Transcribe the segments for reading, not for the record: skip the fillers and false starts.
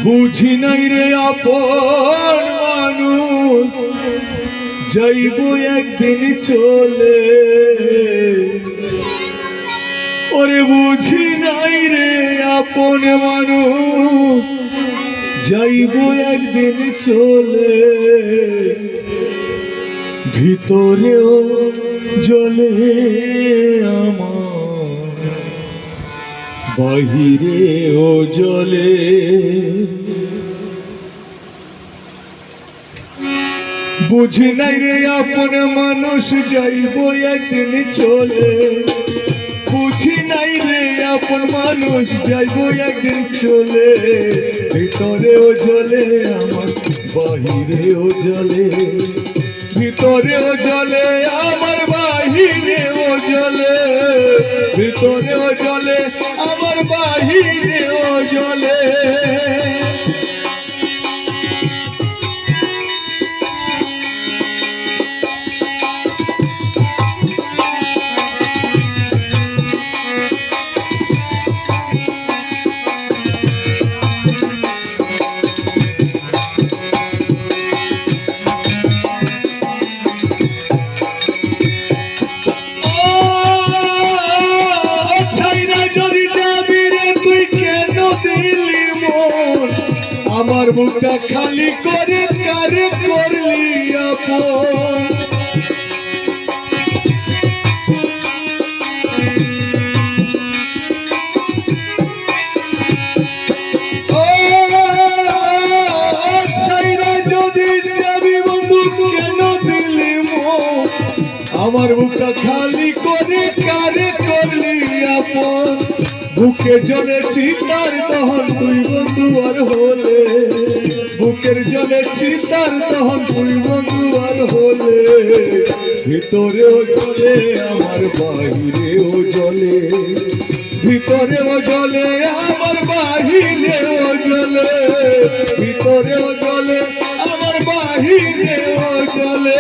বুঝি নাই রে আপন মানুষ যাইব একদিন চলে। ওরে বুঝি নাই রে আপন মানুষ যাইব একদিন চলে। ভিতরেও জ্বলে আমার বাহিরেও জ্বলে। বুঝি নাই রে আপন মানুষ যাইব একদিন চলে। বুঝি নাই রে আপন মানুষ যাইব একদিন চলে। ভিতরেও জ্বলে আমার বাহিরেও জ্বলে। ভিতরেও জ্বলে আমার বাহিরেও জ্বলে। ভিতরেও জ্বলে আমার বাহিরেও জ্বলে। আমার মুখটা খালি করে কারে করলি আপন। যদি যাবি বন্ধু কেন দিলি মন। আমার মুখটা খালি করে কারে করলি আপন। বুকের জলে চিতার তখন তুই বন্ধু আর হলে। বুকের জলে চিতার তখন তুই বন্ধু আর হলে। ভিতরেও জ্বলে আমার বাহিরেও জ্বলে। ভিতরেও জ্বলে আমার বাহিরেও জ্বলে। ভিতরেও জ্বলে আমার বাহিরেও জ্বলে।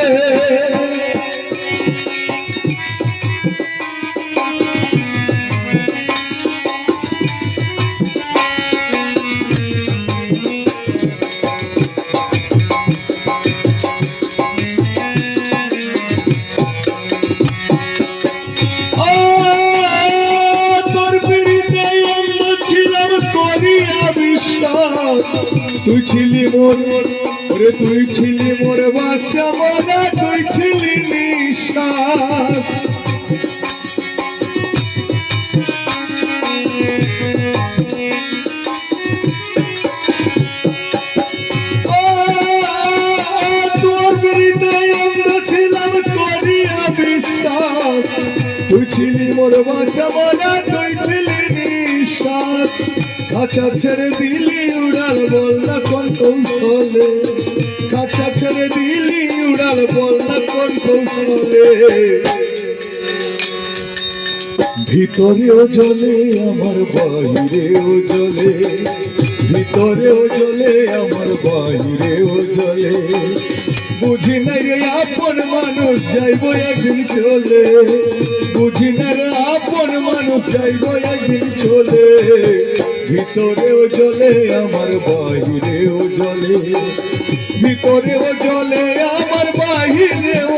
তুই ছিলি মোর ওরে তুই ছিলি মোর বাচ্চা মনা। তুই ছিলি নিঃশ্বাস। তোর হৃদয় অন্ধ ছিলাম করিয়া বিশ্বাস। তুই ছিলি মোর বাচ্চা মনা। তুই ছিলি নিঃশ্বাস। খাঁচা ছেড়ে দিলি উড়াল বল না কোন কৌশলে। খাঁচা ছেড়ে দিলি উড়াল বল না কোন কৌশলে। ভিতরেও জ্বলে আমার বাহিরেও জ্বলে। ভিতরেও জ্বলে আমার বাহিরেও জ্বলে। বুঝি নাই রে আপন মানুষ যাইব একদিন চলে। বুঝি না রে আপন মানুষ যাইব একদিন চলে। ভিতরেও জ্বলে আমার বাহিরেও জ্বলে। ভিতরেও জ্বলে আমার বাহিরেও